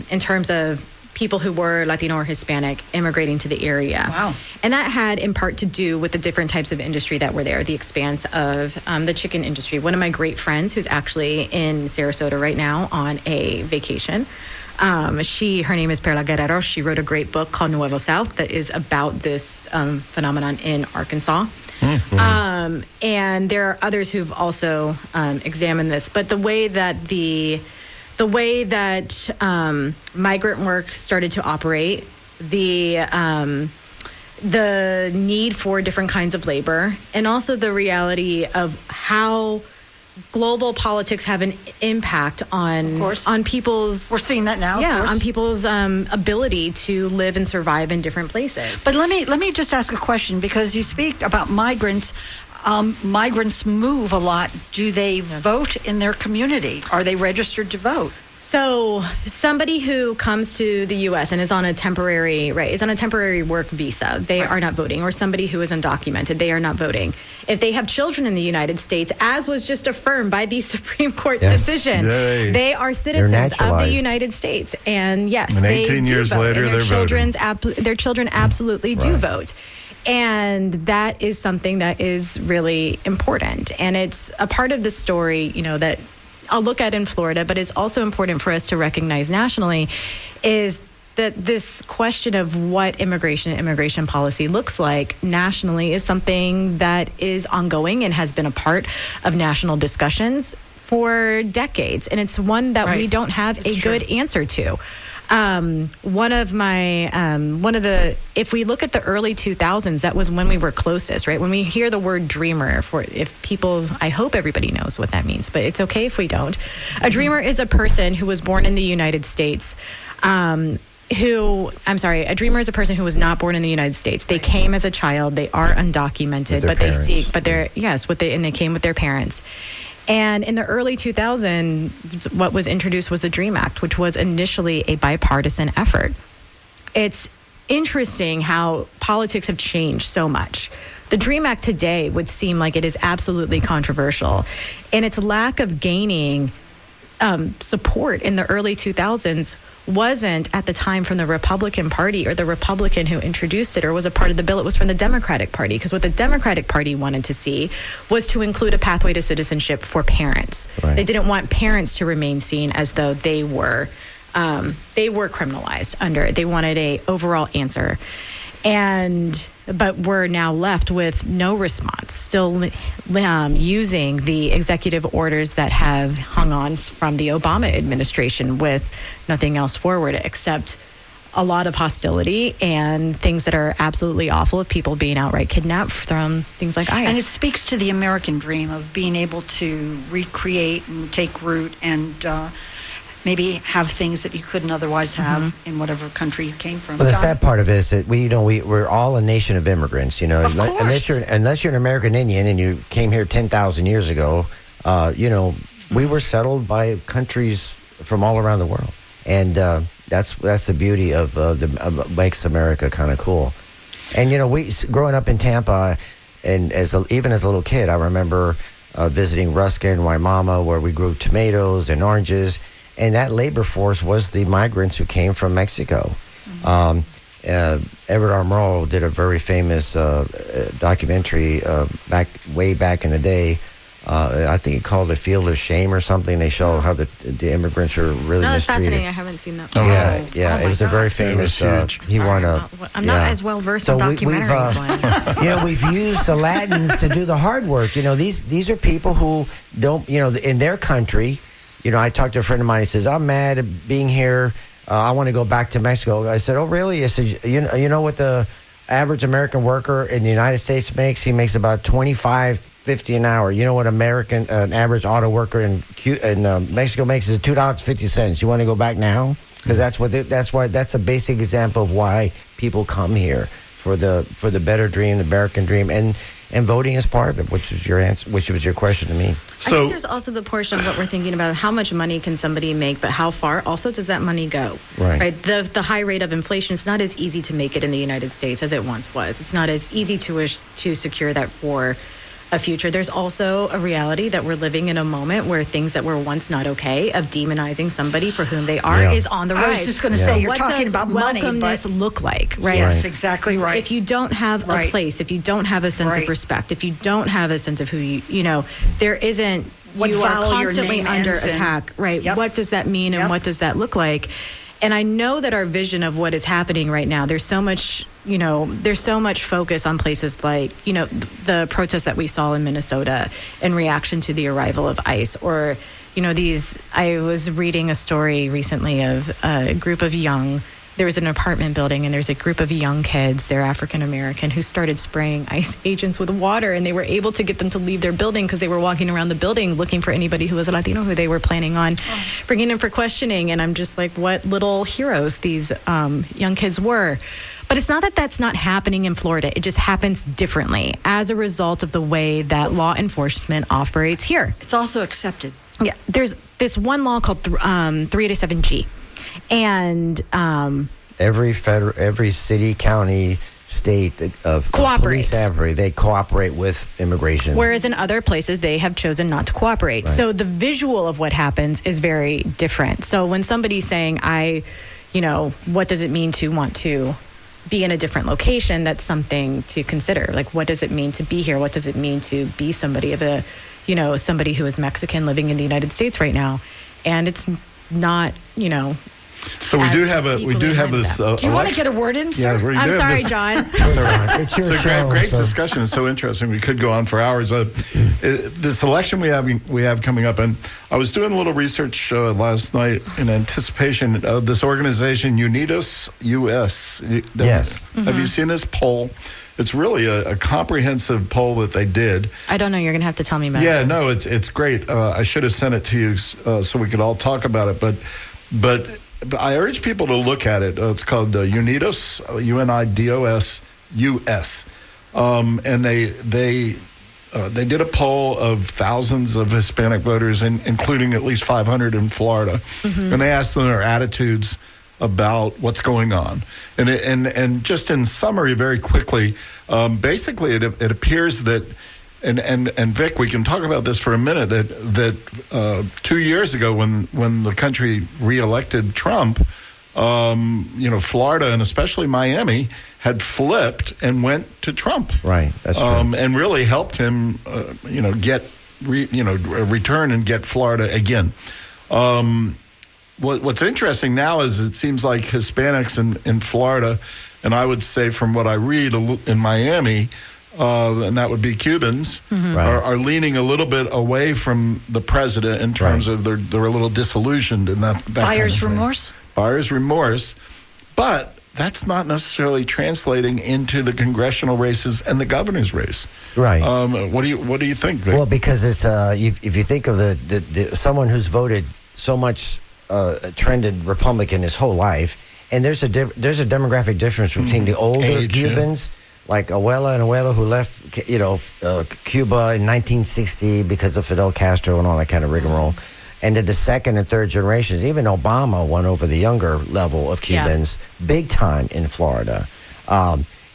in terms of people who were Latino or Hispanic immigrating to the area. Wow. And that had in part to do with the different types of industry that were there, the expanse of the chicken industry. One of my great friends who's actually in Sarasota right now on a vacation, her name is Perla Guerrero. She wrote a great book called Nuevo South that is about this phenomenon in Arkansas. Mm-hmm. And there are others who've also examined this. But the way that migrant work started to operate, the need for different kinds of labor, and also the reality of how global politics have an impact on people's. We're seeing that now. Yeah, on people's ability to live and survive in different places. But let me just ask a question, because you speak about migrants. Migrants move a lot. Do they vote in their community? Are they registered to vote? So somebody who comes to the U.S. and is on a temporary work visa, they are not voting. Or somebody who is undocumented, they are not voting. If they have children in the United States, as was just affirmed by the Supreme Court decision, they are citizens of the United States. And yes, and they 18 do years vote. later, And they're their children absolutely do vote. And that is something that is really important. And it's a part of the story, that I'll look at in Florida, but it's also important for us to recognize nationally, is that this question of what immigration policy looks like nationally is something that is ongoing and has been a part of national discussions for decades. And it's one that we don't have a good answer to. If we look at the early 2000s, that was when we were closest, right? When we hear the word dreamer, I hope everybody knows what that means, but it's okay if we don't. A dreamer is a person who was born in the United States, a dreamer is a person who was not born in the United States. They came as a child, they are undocumented, and they came with their parents. And in the early 2000s, what was introduced was the DREAM Act, which was initially a bipartisan effort. It's interesting how politics have changed so much. The DREAM Act today would seem like it is absolutely controversial. And its lack of gaining support in the early 2000s wasn't at the time from the Republican Party or the Republican who introduced it or was a part of the bill. It was from the Democratic Party, because what the Democratic Party wanted to see was to include a pathway to citizenship for parents. Right. They didn't want parents to remain seen as though they were criminalized under it. They wanted a overall answer. But we're now left with no response, still using the executive orders that have hung on from the Obama administration with nothing else forward except a lot of hostility and things that are absolutely awful of people being outright kidnapped from things like ICE. And it speaks to the American dream of being able to recreate and take root and maybe have things that you couldn't otherwise have in whatever country you came from. Well, the John? sad part of it is that we're all a nation of immigrants. You know, Of course. unless you're an American Indian and you came here 10,000 years ago, you know, we were settled by countries from all around the world, and that's the beauty of makes America kind of cool. And you know, growing up in Tampa, and even as a little kid, I remember visiting Ruskin, Waimama, where we grew tomatoes and oranges. And that labor force was the migrants who came from Mexico. Edward R. Murrow did a very famous documentary way back in the day. I think he called it Field of Shame or something. They show how the immigrants are really No, that's mistreated. fascinating. I haven't seen that. Yeah. Oh It was my a very gosh. famous. huge. He won a. I'm not as well versed in documentaries. Len. You know, we've used the Latins to do the hard work. You know, these are people who don't. You know, in their country. You know, I talked to a friend of mine. He says, "I'm mad at being here. I want to go back to Mexico." I said, "Oh, really?" I said, "You know what the average American worker in the United States makes? He makes about $25.50 an hour. You know what an average auto worker in Mexico makes is $2.50. You want to go back now? Because that's a basic example of why people come here for the better dream, the American dream, and voting is part of it, which was your answer, which was your question to me. I think there's also the portion of what we're thinking about: how much money can somebody make, but how far also does that money go? Right. The high rate of inflation. It's not as easy to make it in the United States as it once was. It's not as easy to secure that for a future. There's also a reality that we're living in a moment where things that were once not okay, of demonizing somebody for whom they are, is on the rise. I was just going to say, you're talking about money, but what does welcomeness look like, right? Yes, exactly right. If you don't have a place, if you don't have a sense of respect, if you don't have a sense of who you know, there isn't. What you are vowel your constantly name under ends in. attack, right? Yep. What does that mean, and what does that look like? And I know that our vision of what is happening right now, there's so much focus on places like, you know, the protests that we saw in Minnesota in reaction to the arrival of ICE, or, you know, I was reading a story recently of a group of there was an apartment building, and there's a group of young kids, they're African American, who started spraying ICE agents with water, and they were able to get them to leave their building because they were walking around the building looking for anybody who was a Latino who they were planning on bringing in for questioning. And I'm just like, what little heroes these young kids were. But it's not that that's not happening in Florida. It just happens differently as a result of the way that law enforcement operates here. It's also accepted. Yeah, there's this one law called 387G. And every city, county, state of police they cooperate with immigration. Whereas in other places, they have chosen not to cooperate. Right. So the visual of what happens is very different. So when somebody's saying, what does it mean to want to be in a different location? That's something to consider. Like, what does it mean to be here? What does it mean to be somebody who is Mexican living in the United States right now? And it's not, So we do have this. Do you want to get a word in, sir? Yeah, I'm sorry, John. That's all right. It's your It's show, a great so- discussion. It's so interesting. We could go on for hours. This election we have coming up, and I was doing a little research last night in anticipation of this organization, Unidos US. Yes. Have you seen this poll? It's really a comprehensive poll that they did. I don't know. You're going to have to tell me about it. Yeah, no, it's great. I should have sent it to you so we could all talk about it. But I urge people to look at it. It's called Unidos, UNIDOS US, and they did a poll of thousands of Hispanic voters, including at least 500 in Florida, and they asked them their attitudes about what's going on. And just in summary, very quickly, basically it appears that. And Vic, we can talk about this for a minute. That 2 years ago, when the country reelected Trump, Florida and especially Miami had flipped and went to Trump. Right, that's true. And really helped him, return and get Florida again. What's interesting now is it seems like Hispanics in Florida, and I would say from what I read in Miami. And that would be Cubans, are leaning a little bit away from the president in terms of they're a little disillusioned and that Buyer's kind of remorse? Buyer's remorse. But that's not necessarily translating into the congressional races and the governor's race. Right. What do you think, Vic? Well, because it's if you think of the someone who's voted so much trended Republican his whole life, and there's a demographic difference between the older Age, Cubans. Like Abuela, who left, Cuba in 1960 because of Fidel Castro and all that kind of rigmarole, and then the second and third generations. Even Obama won over the younger level of Cubans big time in Florida,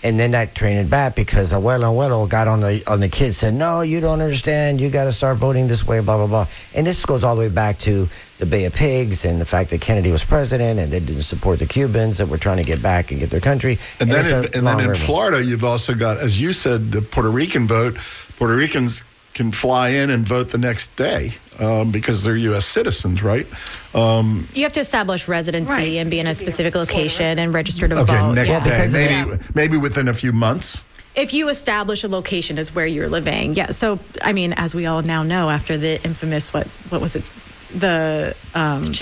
and then that trained back because Abuela got on the kids, said, "No, you don't understand. You got to start voting this way." Blah blah blah. And this goes all the way back to the Bay of Pigs and the fact that Kennedy was president and they didn't support the Cubans that were trying to get back and get their country. And then in Florida, you've also got, as you said, the Puerto Rican vote. Puerto Ricans can fly in and vote the next day because they're U.S. citizens, right? You have to establish residency and be in a specific location and register to vote. Okay, next Yeah. day, maybe within a few months. If you establish a location as where you're living, yeah. So, I mean, as we all now know, after the infamous, what was it? The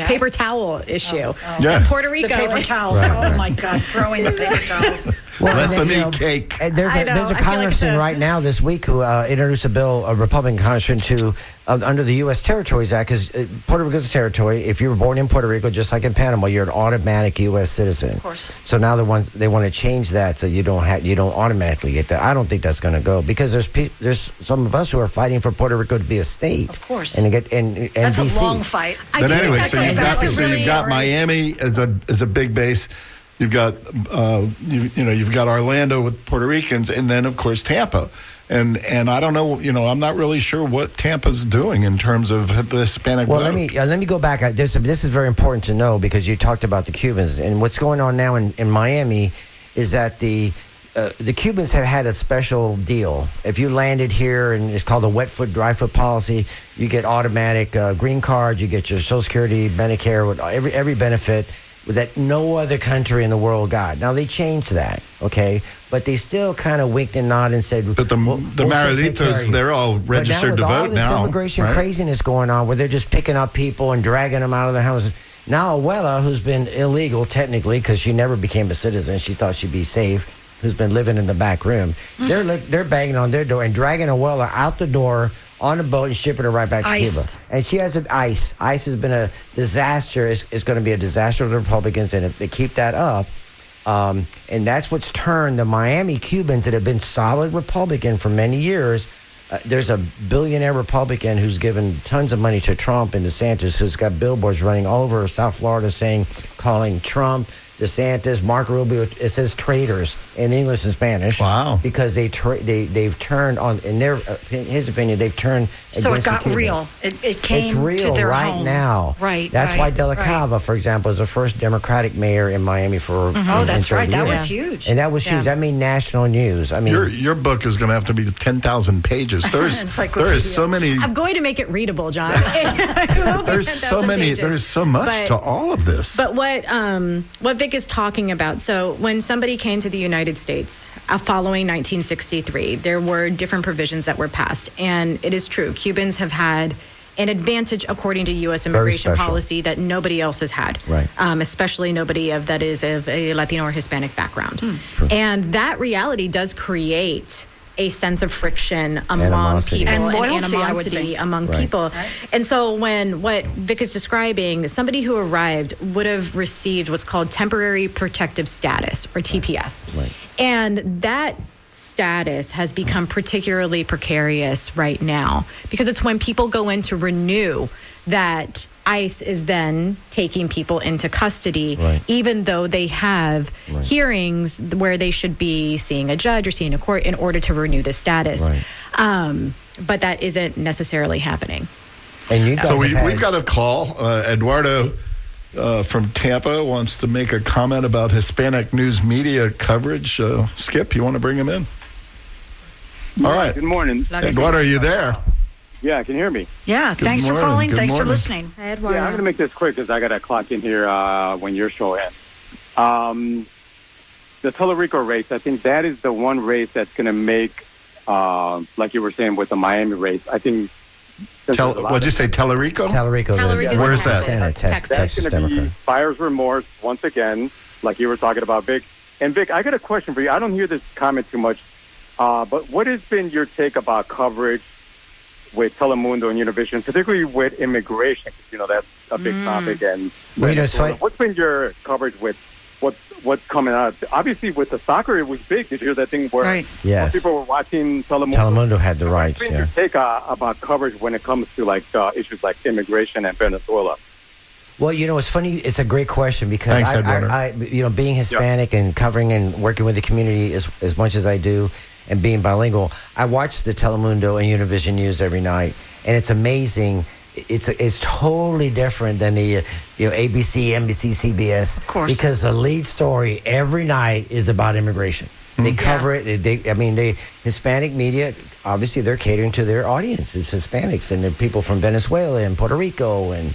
paper towel issue. Yeah. In Puerto Rico. The paper towels. Oh, my God. Throwing the paper towels. Let them eat cake. There's a congressman right now this week who introduced a Republican congressman to under the U.S. Territories Act, because Puerto Rico's a territory. If you were born in Puerto Rico, just like in Panama, you're an automatic U.S. citizen. Of course. So now they want to change that so you don't automatically get that. I don't think that's going to go because there's some of us who are fighting for Puerto Rico to be a state. Of course. And that's DC. a long fight. But anyway, so you've got Miami as a big base. You've got you've got Orlando with Puerto Ricans, and then of course Tampa. And I don't know, I'm not really sure what Tampa's doing in terms of the Hispanic vote. Well, let me go back. This is very important to know because you talked about the Cubans, and what's going on now in Miami is that the Cubans have had a special deal. If you landed here, and it's called the wet foot, dry foot policy, you get automatic green card, you get your Social Security, Medicare, with every benefit that no other country in the world got. Now, they changed that, okay? But they still kind of winked and nodded and said... But the Marelitos, they're all registered to vote now. But now with all this immigration craziness going on, where they're just picking up people and dragging them out of their houses... Now, Abuela, who's been illegal technically because she never became a citizen, she thought she'd be safe, who's been living in the back room, they're banging on their door and dragging Abuela out the door on a boat and shipping her right back to Cuba. And she has ICE. ICE has been a disaster. It's going to be a disaster for the Republicans, and if they keep that up, and that's what's turned the Miami Cubans that have been solid Republican for many years. There's a billionaire Republican who's given tons of money to Trump and DeSantis, who's got billboards running all over South Florida calling Trump, DeSantis, Marco Rubio. It says traitors in English and Spanish. Wow! Because they've turned on, in his opinion, they've turned. So it got real. It came it's real to their right home. now. Right. That's why De La Cava, for example, is the first Democratic mayor in Miami for. Oh, that's right. That was huge. huge. And that was huge. I mean, national news. I mean, your book is going to have to be 10,000 pages. There is so many. I'm going to make it readable, John. There's so many. Pages. There's so much to all of this. But what Vic is talking about, so when somebody came to the United States following 1963, there were different provisions that were passed. And it is true, Cubans have had an advantage according to U.S. immigration policy that nobody else has had, right. Especially nobody that is of a Latino or Hispanic background. And that reality does create a sense of friction among people and loyalty, animosity among people. Right. And so what Vic is describing, somebody who arrived would have received what's called temporary protective status, or TPS. Right. And that status has become particularly precarious right now because it's when people go in to renew that ICE is then taking people into custody, even though they have hearings where they should be seeing a judge or seeing a court in order to renew the status. But that isn't necessarily happening. And you guys so we've got a call. Eduardo from Tampa wants to make a comment about Hispanic news media coverage. Skip, you want to bring him in? All right. Good morning. Eduardo, are you there? Yeah, can you hear me? Yeah, thanks for calling. Thanks for listening. Hi, Eduardo. Yeah, I'm going to make this quick because I got to clock in here when your show ends. The Tellurico race, I think that is the one race that's going to make, like you were saying with the Miami race, I think since there's a lot What'd you of- say, Tellerico? Tellerico, Tellerico's Where is that? Senate, Texas. That's Texas going to be Democrat. buyer's remorse once again, like you were talking about, Vic. And Vic, I got a question for you. I don't hear this comment too much, but what has been your take about coverage with Telemundo and Univision, particularly with immigration? 'Cause, you know, that's a big topic. And Well, you know, it's funny. what's been your coverage with what's coming out? Obviously, with the soccer, it was big. Did you hear that thing where Right. Yes. people were watching Telemundo? Telemundo had the What's rights, been yeah. your take about coverage when it comes to like issues like immigration and Venezuela? Well, you know, it's funny. It's a great question because Thanks, Eduardo. I you know, being Hispanic and covering and working with the community as much as I do, and being bilingual, I watch the Telemundo and Univision News every night, and it's amazing. It's totally different than the ABC, NBC, CBS, Of course. because the lead story every night is about immigration. They cover it. The Hispanic media, obviously, they're catering to their audience. It's Hispanics and they're people from Venezuela and Puerto Rico and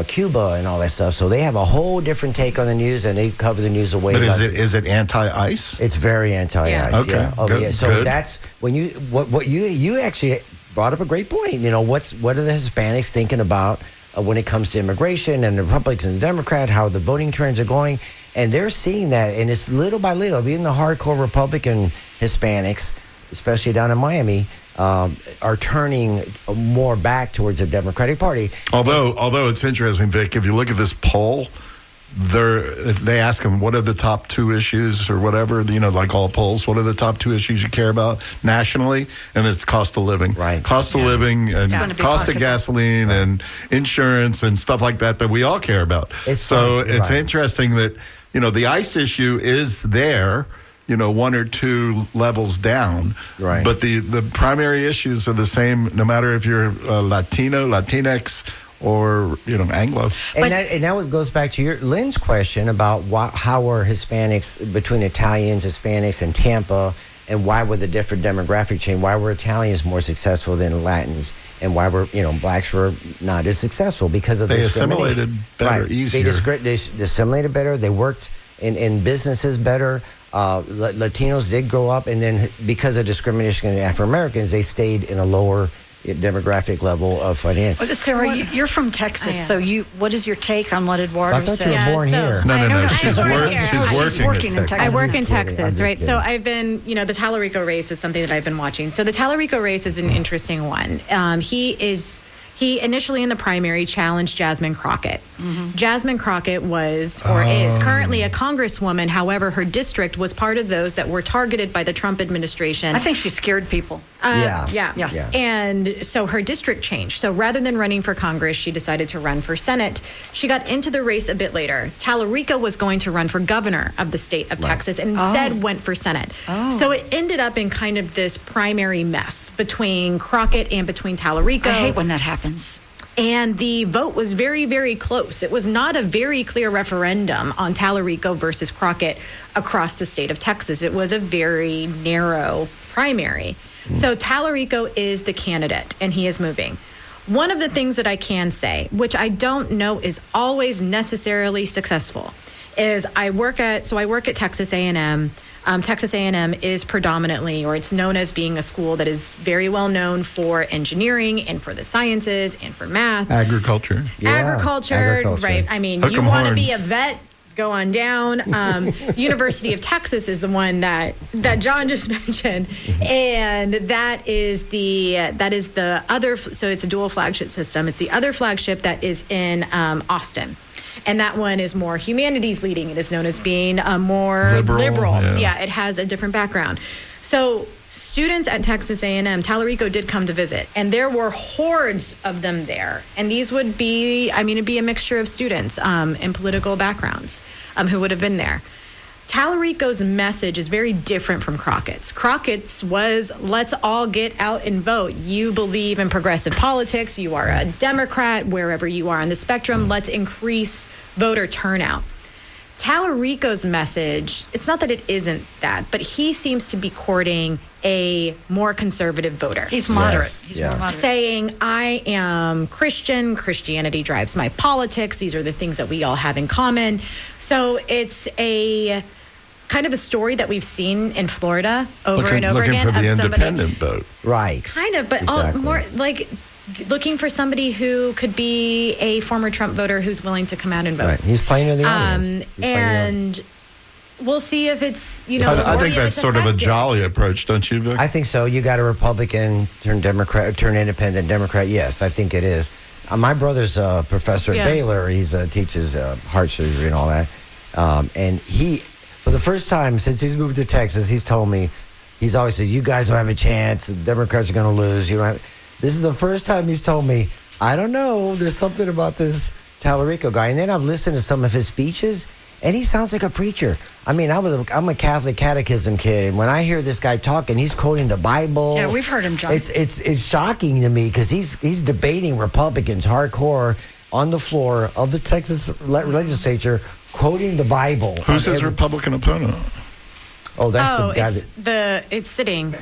Cuba and all that stuff. So they have a whole different take on the news, and they cover the news away. But like- is it anti-ICE? It's very anti-ICE. Yeah. Okay, Yeah. Oh, good, yeah. So good. that's when what you actually brought up a great point. You know, what are the Hispanics thinking about when it comes to immigration and the Republicans and the Democrats, how the voting trends are going, and they're seeing that, and it's little by little. Even the hardcore Republican Hispanics, especially down in Miami, are turning more back towards the Democratic Party. Although it's interesting, Vic, if you look at this poll, if they ask them what are the top two issues or whatever, you know, like all polls, what are the top two issues you care about nationally? And it's cost of living. Right. Cost of living and gonna be cost of pocketbook. gasoline and insurance and stuff like that we all care about. It's so funny, it's right. interesting that, you know, the ICE issue is there, you know, one or two levels down. Right. But the primary issues are the same no matter if you're Latino, Latinx, or, you know, Anglo. And now it goes back to Lynn's question about how are Hispanics between Italians, Hispanics, and Tampa, and why were the different demographic change? Why were Italians more successful than Latins, and why were blacks were not as successful because of They discrimination. assimilated better, right. easier. They assimilated better. They worked in businesses better. Latinos did grow up, and then because of discrimination against Afro Americans, they stayed in a lower demographic level of finance. Well, Sarah, you're from Texas, I am. so what is your take on what Eduardo I thought you said? were born here. No, I she's, born working. here. She's Oh, working. working in at Texas. I work in just kidding. I'm Texas, just right? So kidding. I've been, the Tallarico race is something that I've been watching. So the Tallarico race is an interesting one. He initially in the primary challenged Jasmine Crockett. Jasmine Crockett was or is currently a congresswoman. However, her district was part of those that were targeted by the Trump administration. I think she scared people. Yeah. Yeah. And so her district changed. So rather than running for Congress, she decided to run for Senate. She got into the race a bit later. Tallarico was going to run for governor of the state of Texas and instead went for Senate. So it ended up in kind of this primary mess between Crockett and between Tallarico. I hate when that happens. And the vote was very, very close. It was not a very clear referendum on Tallarico versus Crockett across the state of Texas. It was a very narrow primary. So Tallarico is the candidate, and he is moving. One of the things that I can say, which I don't know is always necessarily successful, is I work at Texas A&M. Texas A&M is predominantly, or it's known as being a school that is very well known for engineering and for the sciences and for math. Agriculture. Yeah, Agriculture, right? I mean, Hook you 'em want to be a horns. vet, go on down. University of Texas is the one that John just mentioned, and that is the other. So it's a dual flagship system. It's the other flagship that is in Austin. And that one is more humanities leading. It is known as being more Liberal, yeah. Yeah, it has a different background. So students at Texas A&M, Tallarico did come to visit, and there were hordes of them there. And these would be, it'd be a mixture of students in political backgrounds who would have been there. Tallarico's message is very different from Crockett's. Crockett's was, let's all get out and vote. You believe in progressive politics. You are a Democrat, wherever you are on the spectrum. Let's increase voter turnout. Tallarico's message, it's not that it isn't that, but he seems to be courting a more conservative voter. He's moderate. Yes, He's yeah. more moderate. Saying, I am Christian, Christianity drives my politics, these are the things that we all have in common. So it's a kind of a story that we've seen in Florida over and over looking again for the of somebody. independent vote. Right. Kind of, but Exactly. more like looking for somebody who could be a former Trump voter who's willing to come out and vote. Right. He's playing in the audience. He's playing And we'll see if it's, you know, I we'll think see if that's it's sort of a effective. jolly approach, don't you, Vic? I think so. You got a Republican turn Democrat, turn independent Democrat. Yes, I think it is. My brother's a professor at Yeah. Baylor. He's teaches heart surgery and all that. And he, for the first time since he's moved to Texas, he's told me, he's always says, "You guys don't have a chance. The Democrats are going to lose. You don't have." This is the first time he's told me, "I don't know. There's something about this Tallarico guy." And then I've listened to some of his speeches. And he sounds like a preacher. I mean, I'm a Catholic catechism kid, and when I hear this guy talking, he's quoting the Bible. Yeah, we've heard him, John. It's shocking to me because he's debating Republicans hardcore on the floor of the Texas legislature, quoting the Bible. Who's his Republican opponent? Oh, that's Oh, the guy. it's sitting.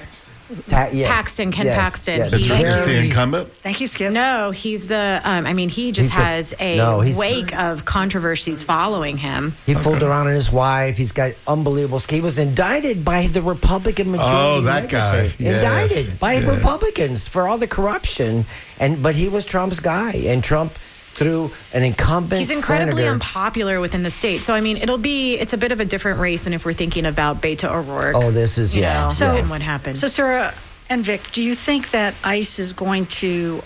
Yes, Paxton, Ken yes, Paxton. yes. It's He- Rick, the incumbent? Thank you, Skip. No, he's the. I mean, he just He's a- has a no, he's- wake of controversies following him. He fooled around on his wife. He's got unbelievable. He was indicted by the Republican majority. Oh, that guy. legislature. Yeah. Indicted by Yeah. Republicans for all the corruption, but he was Trump's guy, and Trump threw an incumbent. He's incredibly senator. unpopular within the state. So I mean, it's a bit of a different race than if we're thinking about Beto O'Rourke. Oh, this is you yeah. know, So- and what happened. So, Sarah and Vic, do you think that ICE is going to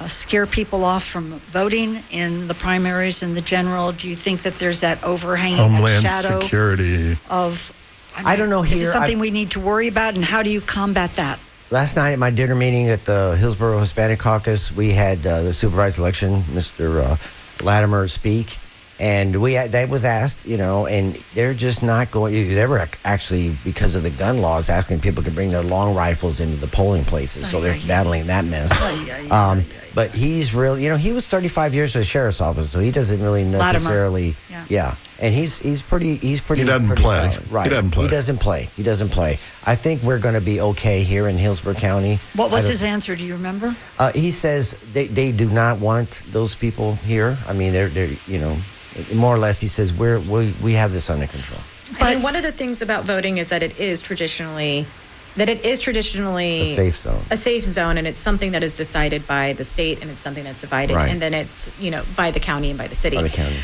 scare people off from voting in the primaries and the general? Do you think that there's that overhanging that Homeland shadow Security. of? I don't know Is here. it something we need to worry about, and how do you combat that? Last night at my dinner meeting at the Hillsborough Hispanic Caucus, we had the supervised election, Mr. Latimer, speak, and that was asked, and they're just not going. They were actually, because of the gun laws, asking people to bring their long rifles into the polling places, so they're battling that mess. But he's real. He was 35 years at the sheriff's office, so he doesn't really necessarily. Yeah. And he's pretty. He doesn't pretty play. solid. Right. He doesn't play. He doesn't play. I think we're going to be okay here in Hillsborough County. What was his answer? Do you remember? He says they do not want those people here. I mean, they're more or less. He says we have this under control. I mean, one of the things about voting is that it is traditionally A safe zone. A safe zone, and it's something that is decided by the state, and it's something that's divided, Right. and then it's by the county and by the city. By the counties.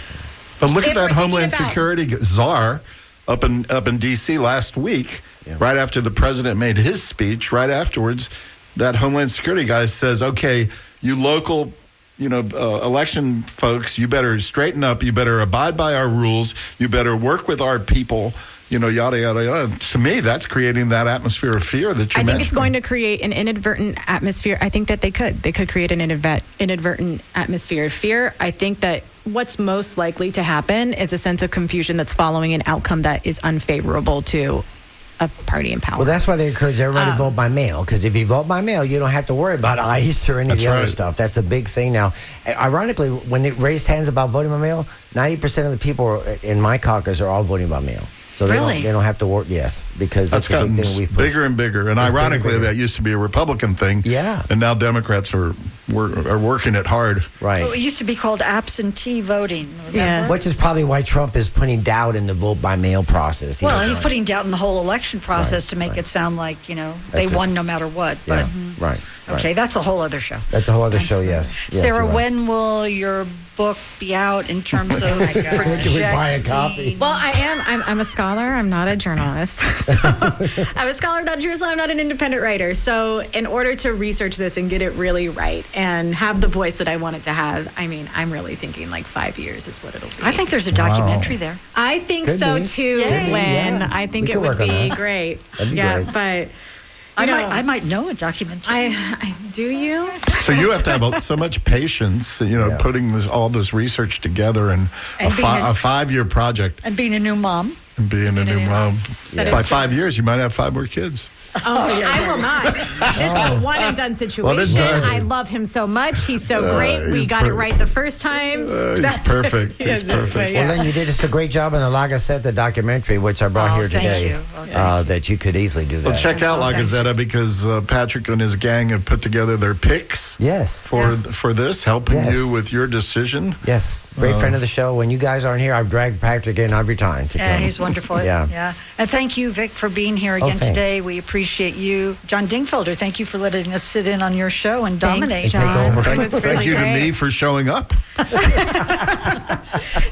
But look If at that we're thinking Homeland about- Security czar up in D.C. last week, right after the president made his speech. Right afterwards, that Homeland Security guy says, "Okay, you local, election folks, you better straighten up. You better abide by our rules. You better work with our people." Yada, yada, yada. To me, that's creating that atmosphere of fear that you I mentioned. think it's going to create an inadvertent atmosphere. I think that they could create an inadvertent atmosphere of fear. I think that what's most likely to happen is a sense of confusion that's following an outcome that is unfavorable to a party in power. Well, that's why they encourage everybody to vote by mail. Because if you vote by mail, you don't have to worry about ICE or any of the other right. stuff. That's a big thing now. Ironically, when they raised hands about voting by mail, 90% of the people in my caucus are all voting by mail. So Really? they don't have to work. Yes, because That's that's a gotten big thing we pushed. bigger and bigger. And It's bigger and ironically, bigger. that used to be a Republican thing. Yeah. And now Democrats are working it hard. Right. Well, it used to be called absentee voting. Remember? Yeah. Which is probably why Trump is putting doubt in the vote by mail process. Well, doesn't he's like- putting doubt in the whole election process Right, to make right. it sound like they That's won just- no matter what. Yeah, But right. okay, that's a whole other show. That's a whole other show, yes. Yes, Sarah, you're right. when will your book be out in terms of Where can we buy a copy? projecting? Well, I'm a scholar. I'm not a journalist. So I'm a scholar, not a journalist. I'm not an independent writer. So in order to research this and get it really right and have the voice that I want it to have, I mean, I'm really thinking like 5 years is what it'll be. I think there's a documentary there. I think Could so be. too, Yay. Lynn. Yeah. I think We it could would work on be that. great. That'd be yeah, great. but I might know a documentary. I do you? So you have to have so much patience, Yeah. putting all this research together and And being a 5-year project And being a new mom. and being a new mom. That By is 5 years, you might have 5 more kids. I will not. This is a one and done situation. done. I love him so much. He's so great. We he's got it perfect. right the first time. He's perfect. He's perfect. Yeah. Well, Lynn, you did just a great job in the La Gazzetta documentary, which I brought Oh, here thank today. you. Oh, That you could easily do that. Well, check out La thanks. Gazzetta because Patrick and his gang have put together their picks Yes. for this, helping Yes. you with your decision. Yes. Great friend of the show. When you guys aren't here, I've dragged Patrick in every time to Yeah, come. he's wonderful. Yeah. Yeah. And thank you, Vic, for being here again thanks. today. We appreciate appreciate you. John Dingfelder, thank you for letting us sit in on your show and dominate. Thanks, John. It Thank, was thank really you to great. me for showing up.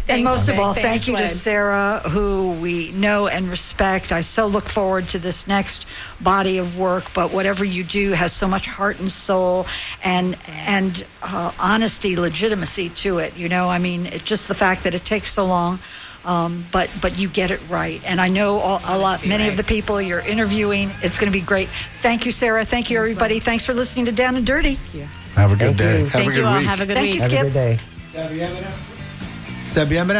And most of all, Thanks, thank you to Lynn. Sarah, who we know and respect. I so look forward to this next body of work. But whatever you do has so much heart and soul and honesty, legitimacy to it. You know, I mean, just the fact that it takes so long. But you get it right. And I know many of the people you're interviewing. It's going to be great. Thank you, Sarah. Thank you, everybody. Thanks for listening to Down and Dirty. Have a good Thank day. you. Have Thank a good you all. week. Have a good Thank week. you, Have a Skip. good day. WMNF